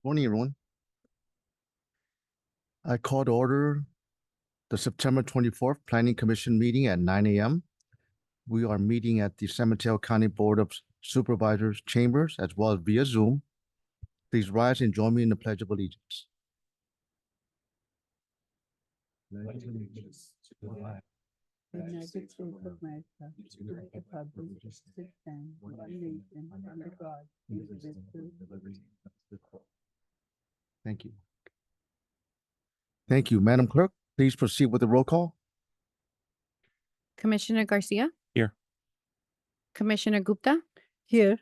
Morning, everyone. I call to order the September 24th Planning Commission meeting at 9 a.m. We are meeting at the San Mateo County Board of Supervisors chambers as well as via Zoom. Please rise and join me in the Pledge of Allegiance. United States of America, to the republic which stands one nation under God, indivisible. Thank you. Thank you. Madam Clerk, please proceed with the roll call. Commissioner Garcia? Here. Commissioner Gupta? Here.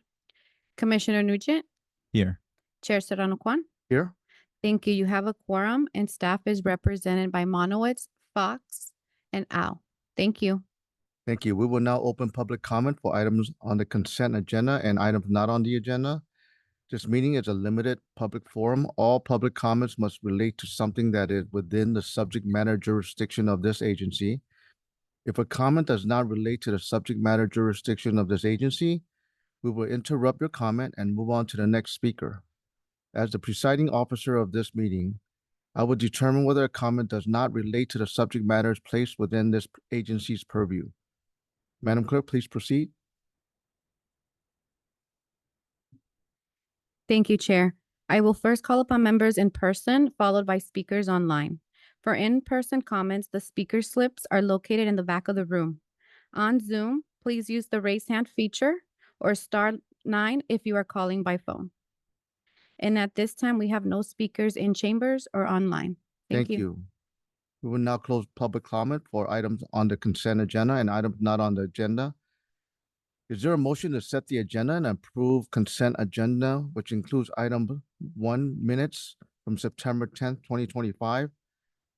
Commissioner Nugent? Here. Chair Serrano Kwan? Here. Thank you. You have a quorum and staff is represented by Monowitz, Fox, and Al. Thank you. Thank you. We will now open public comment for items on the consent agenda and items not on the agenda. This meeting is a limited public forum. All public comments must relate to something that is within the subject matter jurisdiction of this agency. If a comment does not relate to the subject matter jurisdiction of this agency, we will interrupt your comment and move on to the next speaker. As the presiding officer of this meeting, I will determine whether a comment does not relate to the subject matters placed within this agency's purview. Madam Clerk, please proceed. Thank you, Chair. I will first call upon members in person, followed by speakers online. For in-person comments, the speaker slips are located in the back of the room. On Zoom, please use the raise hand feature or *9 if you are calling by phone. And at this time, we have no speakers in chambers or online. Thank you. We will now close public comment for items on the consent agenda and items not on the agenda. Is there a motion to set the agenda and approve consent agenda, which includes item 1, minutes from September 10th, 2025,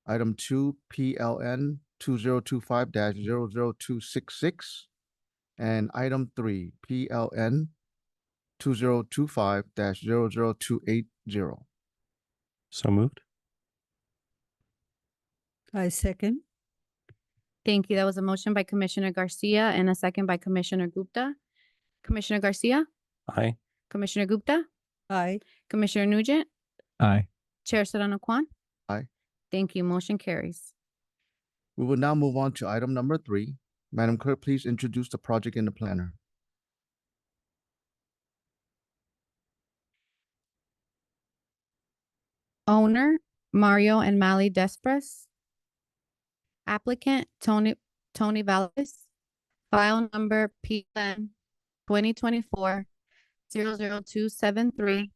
item 2, PLN 2025-00266, and item 3, PLN 2025-00280. So moved. I second. Thank you. That was a motion by Commissioner Garcia and a second by Commissioner Gupta. Commissioner Garcia? Aye. Commissioner Gupta? Aye. Commissioner Nugent? Aye. Chair Serrano Kwan? Aye. Thank you. Motion carries. We will now move on to item number 3. Madam Clerk, please introduce the project and the planner. Owner, Mario and Mally Despres. Applicant, Tony Valles. File number PLN 2024-00273.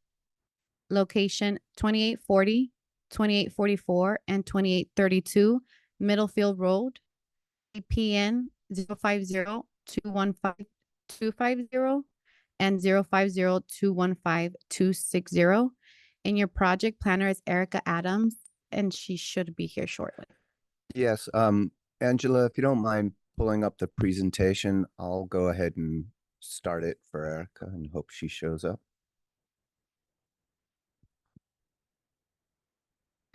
Location 2840, 2844, and 2832 Middlefield Road. APN 050-215-250 and 050-215-260. And your project planner is Erica Adams, and she should be here shortly. Yes, Angela, if you don't mind pulling up the presentation, I'll go ahead and start it for Erica and hope she shows up.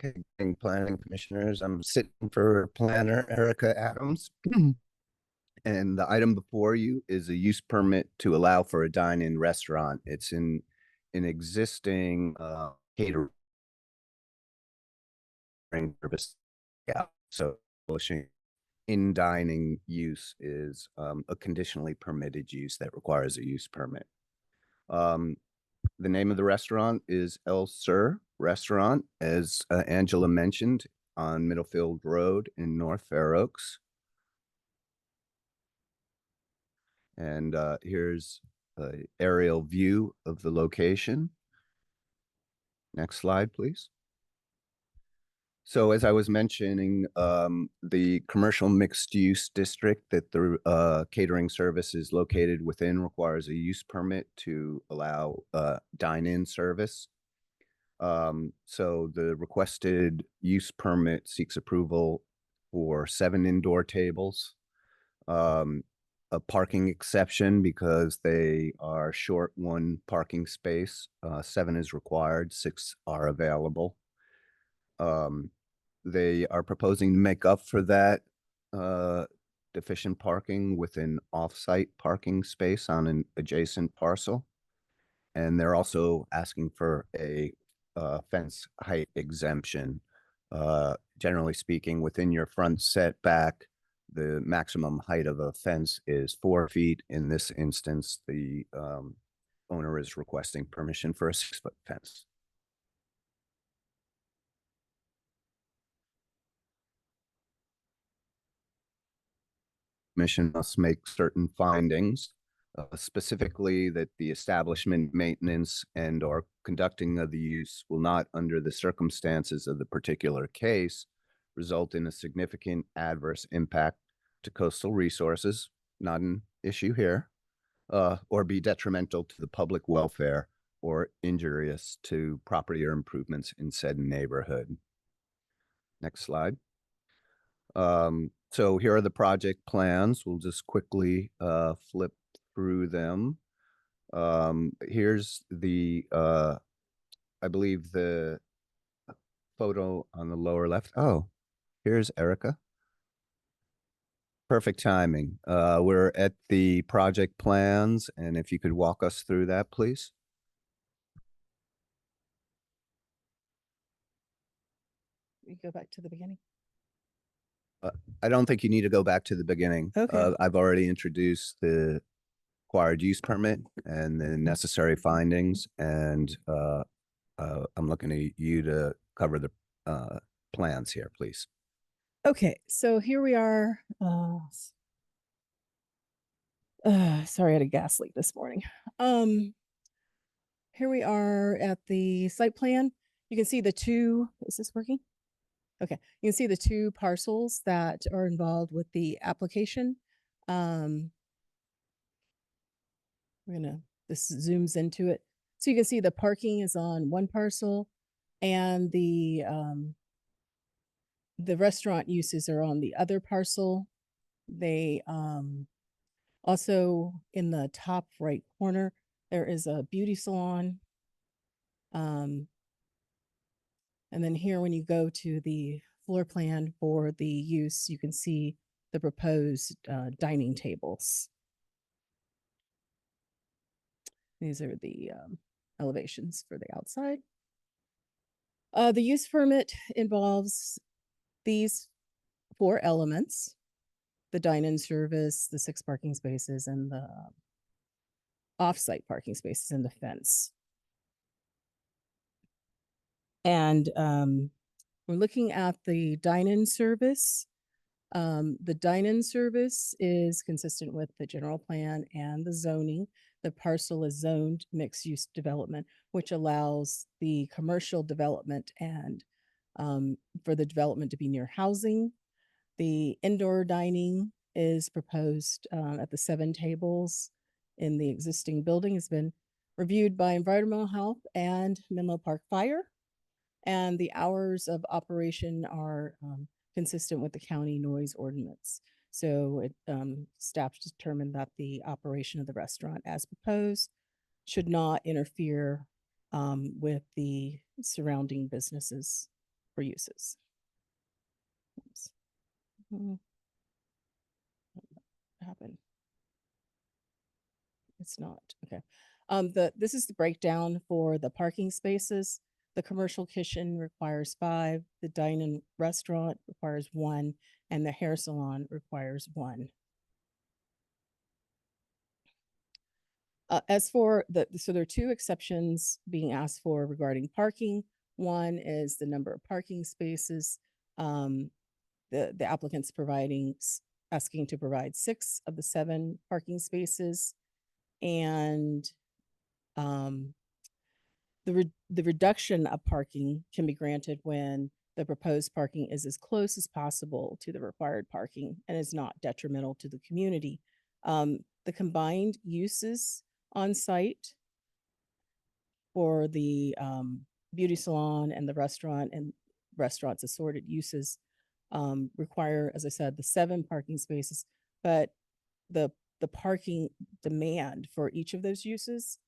Okay, planning commissioners, I'm sitting for planner Erica Adams. And the item before you is a use permit to allow for a dine-in restaurant. It's in an existing catering service. Yeah, so in dining use is a conditionally permitted use that requires a use permit. The name of the restaurant is El Sur Restaurant, as Angela mentioned, on Middlefield Road in North Fair Oaks. And here's an aerial view of the location. Next slide, please. So as I was mentioning, the commercial mixed use district that the catering service is located within requires a use permit to allow dine-in service. So the requested use permit seeks approval for 7 indoor tables, a parking exception because they are short 1 parking space. 7 is required, 6 are available. They are proposing to make up for that deficient parking with an off-site parking space on an adjacent parcel. And they're also asking for a fence height exemption. Generally speaking, within your front setback, the maximum height of a fence is 4 feet. In this instance, the owner is requesting permission for a 6-foot fence. Commission must make certain findings, specifically that the establishment, maintenance, and or conducting of the use will not, under the circumstances of the particular case, result in a significant adverse impact to coastal resources, not an issue here, or be detrimental to the public welfare or injurious to property or improvements in said neighborhood. Next slide. So here are the project plans. We'll just quickly flip through them. Here's the, I believe the photo on the lower left. Oh, here's Erica. Perfect timing. We're at the project plans, and if you could walk us through that, please. We go back to the beginning. I don't think you need to go back to the beginning. Okay. I've already introduced the required use permit and the necessary findings, and I'm looking at you to cover the plans here, please. Okay, so here we are. Sorry, I had a gas leak this morning. Here we are at the site plan. You can see the two, is this working? Okay, you can see the two parcels that are involved with the application. This zooms into it. So you can see the parking is on one parcel and the restaurant uses are on the other parcel. They also in the top right corner, there is a beauty salon. And then here, when you go to the floor plan for the use, you can see the proposed dining tables. These are the elevations for the outside. The use permit involves these 4 elements: the dine-in service, the 6 parking spaces, and the off-site parking spaces and the fence. And we're looking at the dine-in service. The dine-in service is consistent with the general plan and the zoning. The parcel is zoned mixed-use development, which allows the commercial development and for the development to be near housing. The indoor dining is proposed at the 7 tables in the existing building. Has been reviewed by Environmental Health and Menlo Park Fire. And the hours of operation are consistent with the county noise ordinance. So staff determined that the operation of the restaurant as proposed should not interfere with the surrounding businesses or uses. Oops. What happened? It's not, okay. This is the breakdown for the parking spaces. The commercial kitchen requires 5, the dine-in restaurant requires 1, and the hair salon requires 1. As for so there are 2 exceptions being asked for regarding parking. One is the number of parking spaces. The applicant's asking to provide 6 of the 7 parking spaces, and the reduction of parking can be granted when the proposed parking is as close as possible to the required parking and is not detrimental to the community. The combined uses on site for the beauty salon and the restaurant and restaurants assorted uses require, as I said, the 7 parking spaces, but the parking demand for each of those uses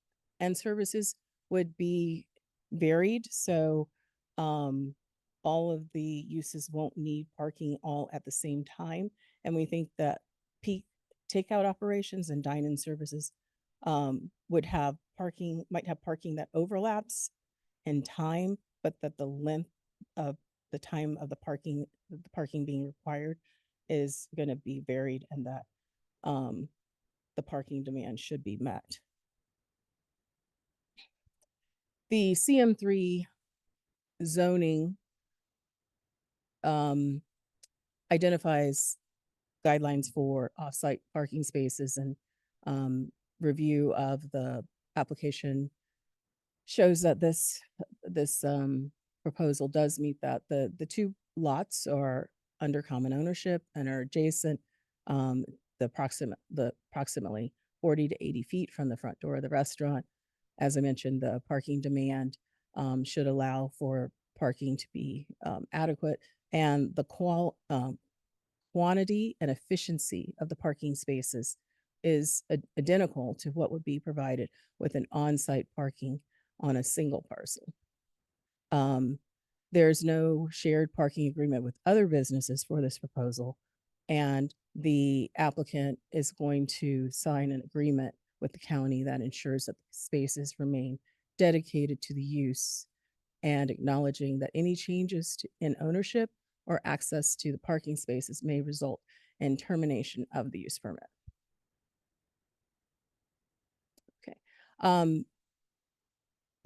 and services would be varied. So all of the uses won't need parking all at the same time. And we think that peak takeout operations and dine-in services might have parking that overlaps in time, but that the length of the time of the parking being required is going to be varied, and that the parking demand should be met. The CM3 zoning identifies guidelines for off-site parking spaces, and review of the application shows that this proposal does meet that. The two lots are under common ownership and are adjacent, approximately 40 to 80 feet from the front door of the restaurant. As I mentioned, the parking demand should allow for parking to be adequate, and the quantity and efficiency of the parking spaces is identical to what would be provided with an on-site parking on a single parcel. There's no shared parking agreement with other businesses for this proposal, and the applicant is going to sign an agreement with the county that ensures that the spaces remain dedicated to the use, and acknowledging that any changes in ownership or access to the parking spaces may result in termination of the use permit. Okay.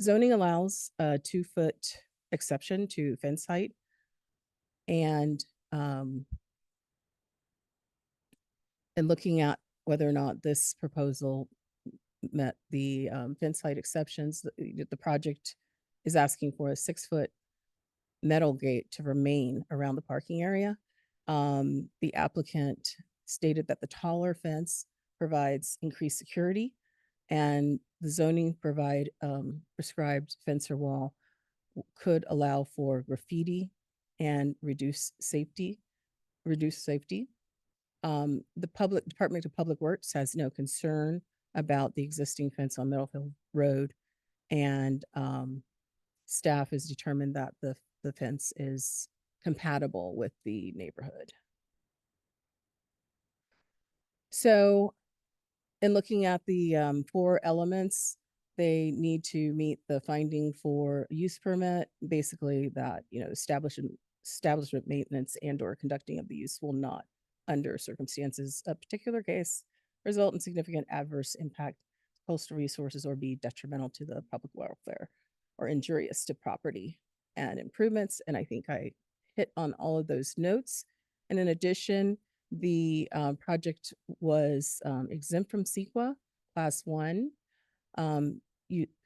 Zoning allows a 2-foot exception to fence height, and looking at whether or not this proposal met the fence height exceptions, the project is asking for a 6-foot metal gate to remain around the parking area. The applicant stated that the taller fence provides increased security, and the zoning prescribed fence or wall could allow for graffiti and reduce safety. The Department of Public Works has no concern about the existing fence on Middlefield Road, and staff has determined that the fence is compatible with the neighborhood. So in looking at the 4 elements, they need to meet the finding for use permit, basically that, establishment maintenance and or conducting of the use will not, under circumstances of particular case, result in significant adverse impact to coastal resources or be detrimental to the public welfare or injurious to property and improvements. And I think I hit on all of those notes. And in addition, the project was exempt from CEQA Class 1,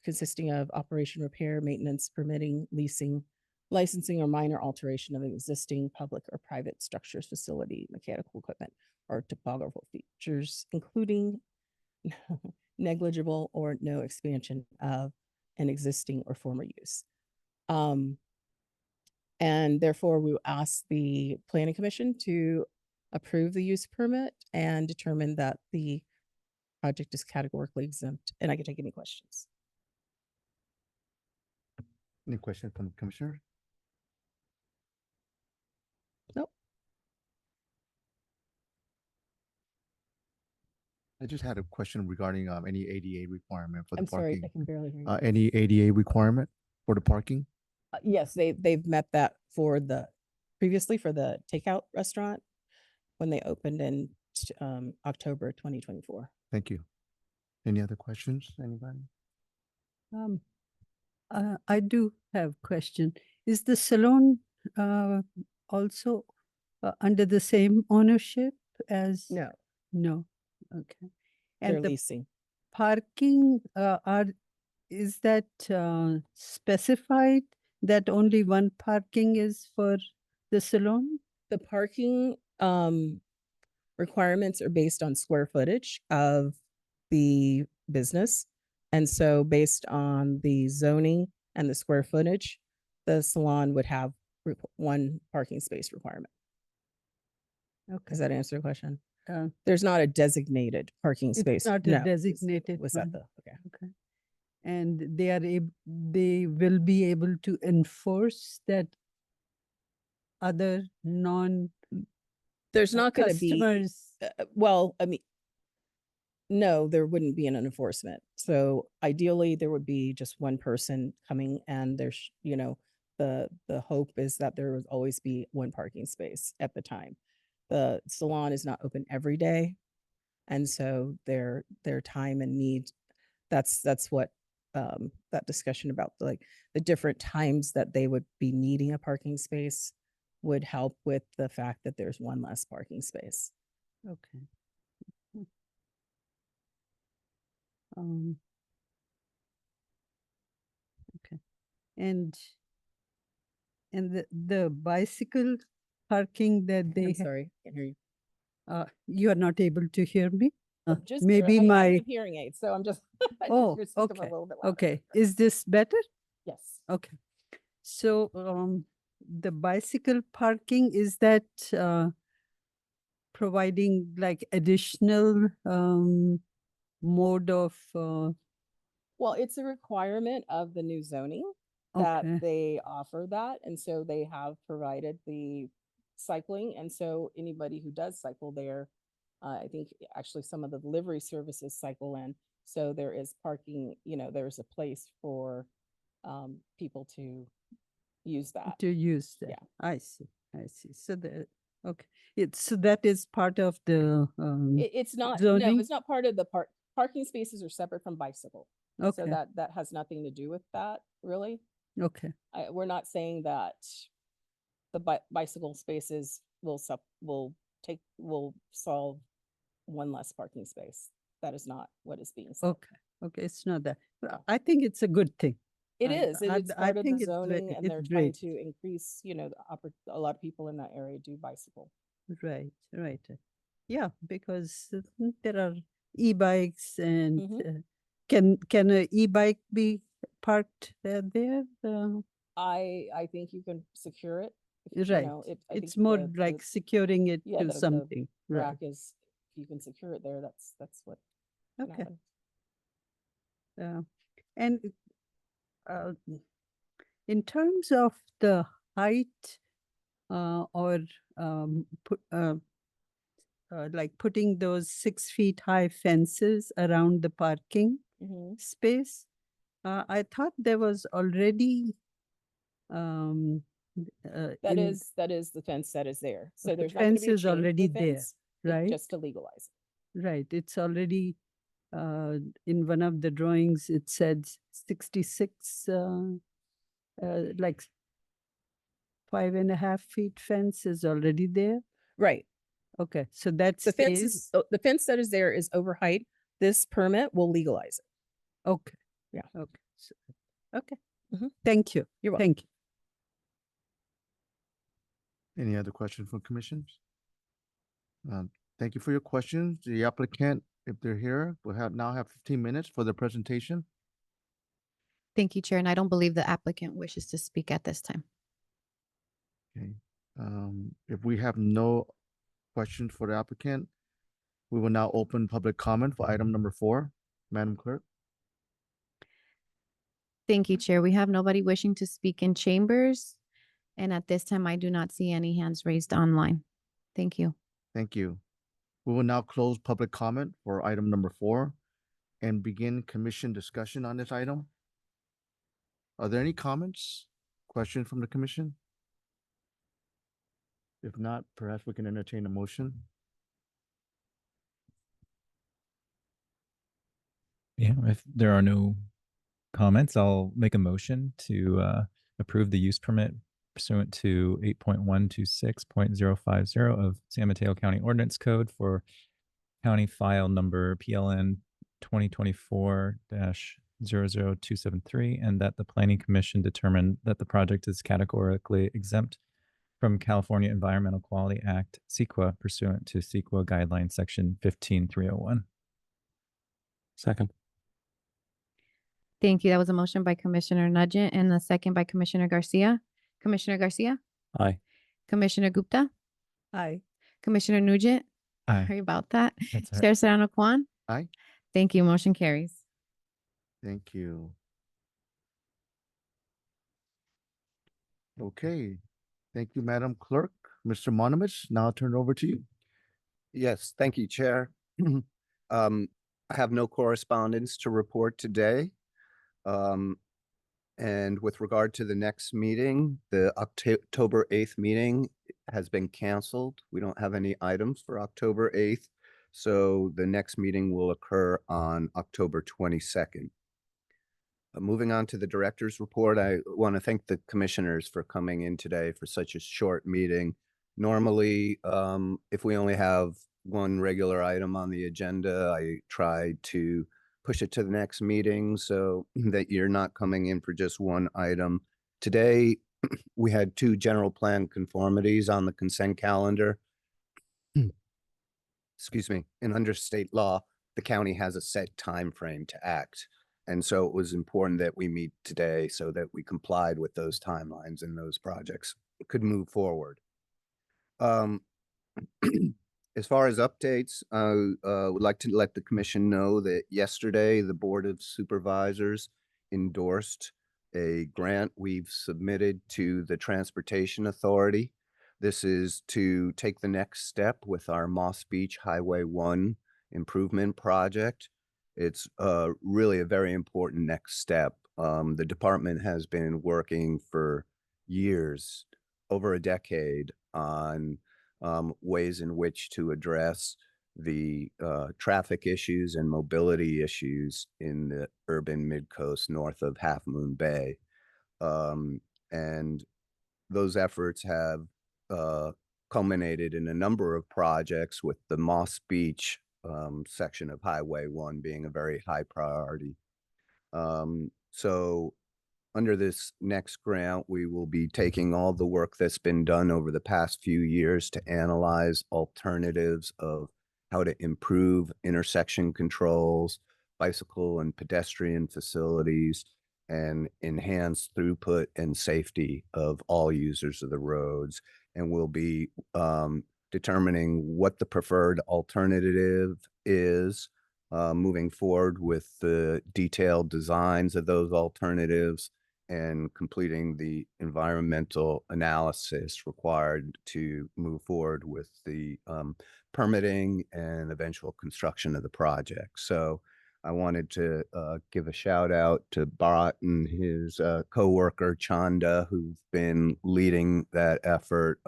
consisting of operation, repair, maintenance, permitting, leasing, licensing, or minor alteration of an existing public or private structures, facility, mechanical equipment, or topographical features, including negligible or no expansion of an existing or former use. And therefore, we will ask the Planning Commission to approve the use permit and determine that the project is categorically exempt. And I can take any questions. Any questions from the commissioner? Nope. I just had a question regarding any ADA requirement for the I'm sorry, parking. I can barely hear you. Any ADA requirement for the parking? Yes, they've met that previously for the takeout restaurant when they opened in October 2024. Thank you. Any other questions, anybody? I do have question. Is the salon also under the same ownership as? No, No, okay. they're And the leasing. parking, is that specified that only one parking is for the salon? The parking requirements are based on square footage of the business. And so based on the zoning and the square footage, the salon would have one parking space requirement. Okay. Does that answer the question? Uh, There's not a designated parking It's space. not a No. designated Was that one. okay? Okay. And they will be able to enforce that other non There's not going to be, customers. well, I mean, No, there wouldn't be an enforcement. So ideally, there would be just one person coming and there's, the hope is that there would always be one parking space at the time. The salon is not open every day. And so their time and need, that's what, that discussion about like the different times that they would be needing a parking space would help with the fact that there's one less parking space. Okay. Um, okay. And the bicycle parking that they I'm sorry, can't hear you. you are not able to hear me? Just maybe I my have hearing aids, so I'm just Oh, you're speaking a okay. little bit louder. Okay. Is this better? Yes. Okay. So the bicycle parking, is that providing like additional mode of Well, it's a requirement of the new zoning that okay. they offer that, and so they have provided the cycling, and so anybody who does cycle there, I think actually some of the delivery services cycle in, so there is parking, there's a place for people to use that. To use that. Yeah. I see. I see. So okay. So that is part of the It's not, zoning? no, it's not part of the parking spaces are separate from bicycle. So Okay. that has nothing to do with that, really. Okay. We're not saying that the bicycle spaces will solve one less parking space. That is not what is being said. Okay. Okay. It's not that. But I think it's a good thing. It is, it's I part of the think zoning and it's they're trying great. to increase, a lot of people in that area do bicycle. Right, right. Yeah, because there are e-bikes and Mhm. can a e-bike be parked there? I think you can secure it. Right. I think It's more the- like securing it yeah, to the something. Right. rack is, if you can secure it there, that's what can Okay. happen. And uh, in terms of the height or like putting those 6 feet high fences around the parking Mhm. space, I thought there was already um That in is the fence that is there. So the there's not gonna be a fence is change to already the there, fence, right? just to legalize it. Right, it's already in one of the drawings, it said 66 like 5.5 feet fence is already there. Right. Okay, so that The fence stays. is, the fence that is there is over height. This permit will legalize it. Okay. Yeah. Okay. Okay. Mhm. Thank you. You're welcome. Thank you. Any other questions from commissioners? Thank you for your questions. The applicant, if they're here, will now have 15 minutes for the presentation. Thank you, Chair, and I don't believe the applicant wishes to speak at this time. Okay. If we have no questions for the applicant, we will now open public comment for item number 4. Madam Clerk. Thank you, Chair. We have nobody wishing to speak in chambers. And at this time, I do not see any hands raised online. Thank you. Thank you. We will now close public comment for item number 4 and begin commission discussion on this item. Are there any comments, questions from the commission? If not, perhaps we can entertain a motion. Yeah, if there are no comments, I'll make a motion to approve the use permit pursuant to 8.126.050 of San Mateo County Ordinance Code for county file number PLN 2024-00273, and that the Planning Commission determined that the project is categorically exempt from California Environmental Quality Act, CEQA, pursuant to CEQA guideline section 15301. Second. Thank you. That was a motion by Commissioner Nugent and a second by Commissioner Garcia. Commissioner Garcia, Aye. Commissioner Gupta, Aye. Commissioner Nugent. Aye. Sorry about that. That's all right. Chair Serrano Kwan. Aye. Thank you. Motion carries. Thank you. Okay. Thank you, Madam Clerk. Mr. Monomich, now I'll turn it over to you. Yes, thank you, Chair. I have no correspondence to report today. And with regard to the next meeting, the October 8th meeting has been canceled. We don't have any items for October 8th. So the next meeting will occur on October 22nd. Moving on to the director's report, I want to thank the commissioners for coming in today for such a short meeting. Normally, if we only have one regular item on the agenda, I try to push it to the next meeting so that you're not coming in for just one item. Today, we had two general plan conformities on the consent calendar. Excuse me, and under state law, the county has a set time frame to act. And so it was important that we meet today so that we complied with those timelines and those projects could move forward. As far as updates, I would like to let the commission know that yesterday, the Board of Supervisors endorsed a grant we've submitted to the Transportation Authority. This is to take the next step with our Moss Beach Highway 1 improvement project. It's really a very important next step. The department has been working for years, over a decade, on ways in which to address the traffic issues and mobility issues in the urban mid-coast north of Half Moon Bay. And those efforts have culminated in a number of projects, with the Moss Beach section of Highway 1 being a very high priority. So under this next grant, we will be taking all the work that's been done over the past few years to analyze alternatives of how to improve intersection controls, bicycle and pedestrian facilities, and enhance throughput and safety of all users of the roads. And we'll be determining what the preferred alternative is, moving forward with the detailed designs of those alternatives, and completing the environmental analysis required to move forward with the permitting and eventual construction of the project. So I wanted to give a shout out to Bharat and his coworker Chanda, who've been leading that effort.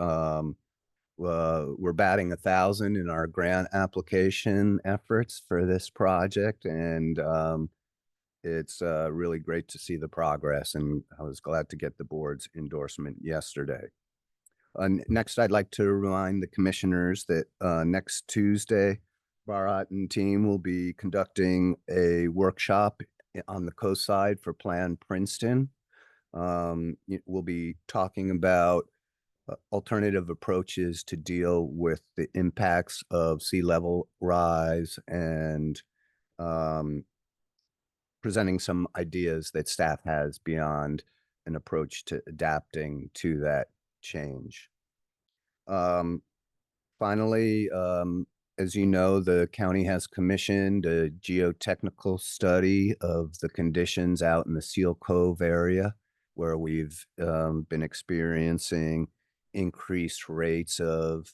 We're batting 1,000 in our grant application efforts for this project, and it's really great to see the progress, and I was glad to get the board's endorsement yesterday. Next, I'd like to remind the commissioners that next Tuesday, Bharat and team will be conducting a workshop on the coast side for Plan Princeton. We'll be talking about alternative approaches to deal with the impacts of sea level rise, and presenting some ideas that staff has beyond an approach to adapting to that change. Finally, as you know, the county has commissioned a geotechnical study of the conditions out in the Seal Cove area, where we've been experiencing increased rates of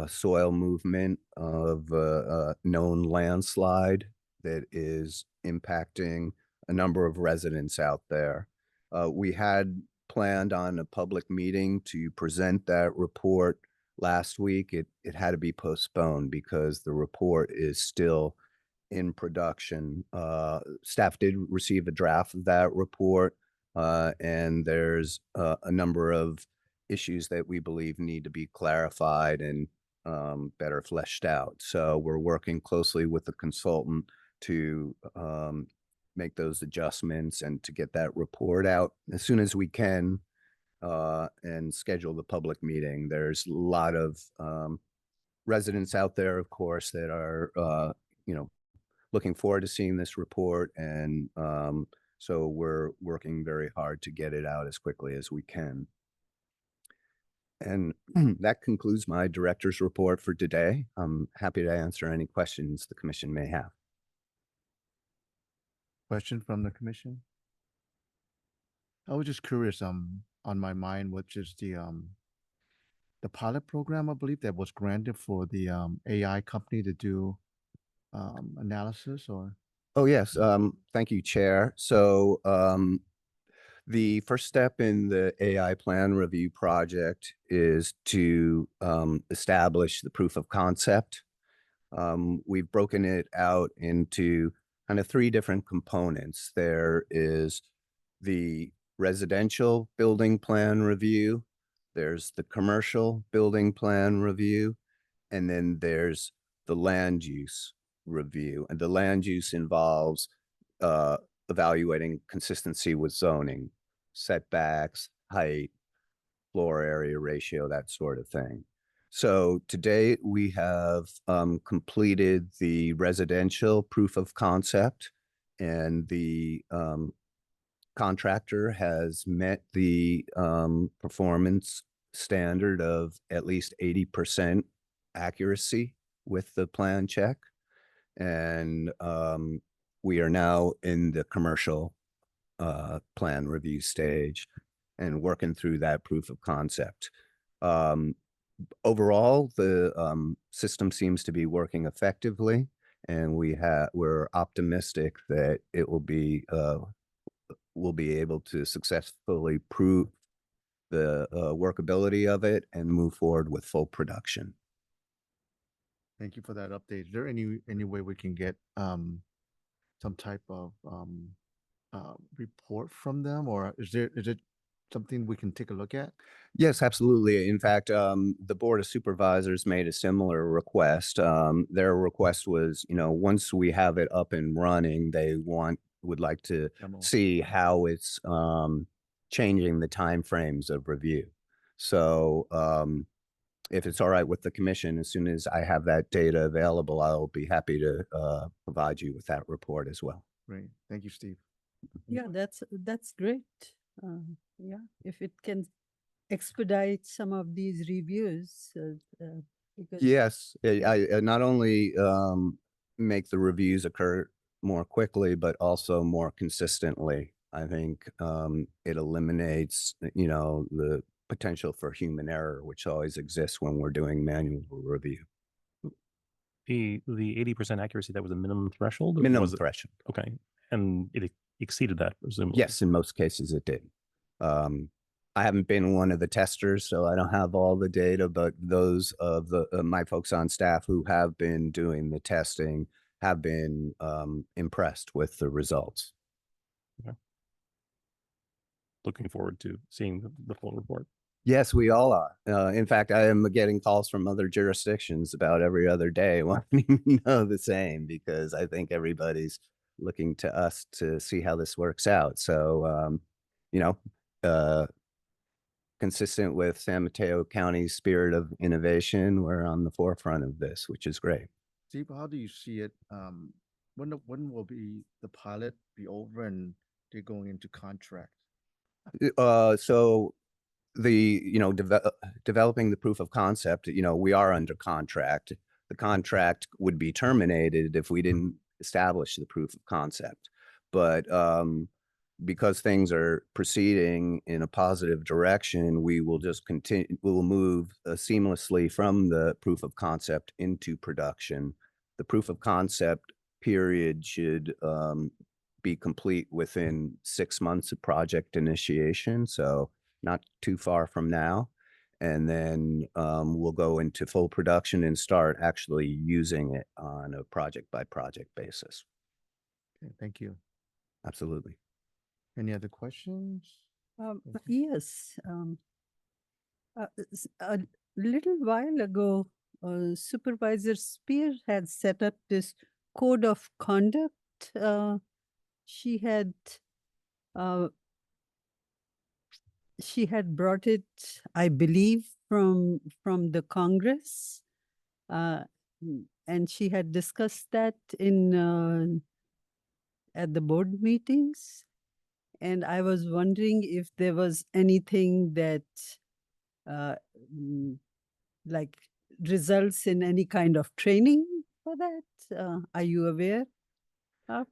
soil movement of a known landslide that is impacting a number of residents out there. We had planned on a public meeting to present that report last week. It had to be postponed because the report is still in production. Staff did receive a draft of that report, and there's a number of issues that we believe need to be clarified and better fleshed out. So we're working closely with the consultant to make those adjustments and to get that report out as soon as we can, and schedule the public meeting. There's a lot of residents out there, of course, that are looking forward to seeing this report, and so we're working very hard to get it out as quickly as we can. And that concludes my director's report for today. I'm happy to answer any questions the commission may have. Question from the commission? I was just curious, on my mind, which is the pilot program, I believe, that was granted for the AI company to do analysis or? Oh, yes. Thank you, Chair. So, the first step in the AI plan review project is to establish the proof of concept. We've broken it out into kind of three different components. There is the residential building plan review, there's the commercial building plan review, and then there's the land use review. And the land use involves evaluating consistency with zoning, setbacks, height, floor area ratio, that sort of thing. So to date, we have completed the residential proof of concept, and the contractor has met the performance standard of at least 80% accuracy with the plan check. And we are now in the commercial plan review stage and working through that proof of concept. Overall, the system seems to be working effectively, and we're optimistic that it will be we'll be able to successfully prove the workability of it and move forward with full production. Thank you for that update. Is there any way we can get some type of report from them, or is it something we can take a look at? Yes, absolutely. In fact, the Board of Supervisors made a similar request. Their request was, once we have it up and running, they would like to Demo. see how it's changing the timeframes of review. So if it's all right with the commission, as soon as I have that data available, I'll be happy to provide you with that report as well. Great. Thank you, Steve. Yeah, that's great. Yeah, if it can expedite some of these reviews, because Yes, I not only make the reviews occur more quickly, but also more consistently. I think it eliminates, the potential for human error, which always exists when we're doing manual review. The 80% accuracy, that was a minimum threshold? Or Minimum was it- threshold. Okay, and it exceeded that presumably? Yes, in most cases it did. I haven't been one of the testers, so I don't have all the data, but those of my folks on staff who have been doing the testing have been impressed with the results. Looking forward to seeing the full report. Yes, we all are. In fact, I am getting calls from other jurisdictions about every other day wanting to know the same, because I think everybody's looking to us to see how this works out. So, consistent with San Mateo County's spirit of innovation, we're on the forefront of this, which is great. Steve, how do you see it? When will the pilot be over and they're going into contract? So developing the proof of concept, we are under contract. The contract would be terminated if we didn't establish the proof of concept. But because things are proceeding in a positive direction, we will just continue, we will move seamlessly from the proof of concept into production. The proof of concept period should be complete within 6 months of project initiation. So not too far from now. And then we'll go into full production and start actually using it on a project by project basis. Okay, thank you. Absolutely. Any other questions? yes, a little while ago, Supervisor Spear had set up this code of conduct. She had brought it, I believe, from the Congress, and she had discussed that in at the board meetings. And I was wondering if there was anything that like results in any kind of training for that. Are you aware of?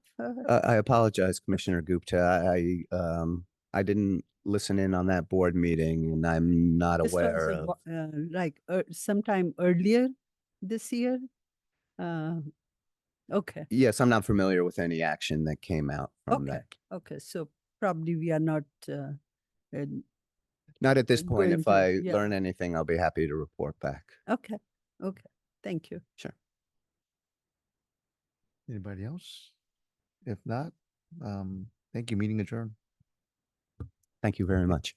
I apologize, Commissioner Gupta. I didn't listen in on that board meeting, and I'm not This was aware of. like sometime earlier this year. Okay, Yes, I'm not familiar with any action that came out from okay, that. okay. So probably we are not Not at this point. going If to- I yeah. learn anything, I'll be happy to report back. okay, okay. Thank you. Sure. Anybody else? If not, thank you. Meeting adjourned. Thank you very much.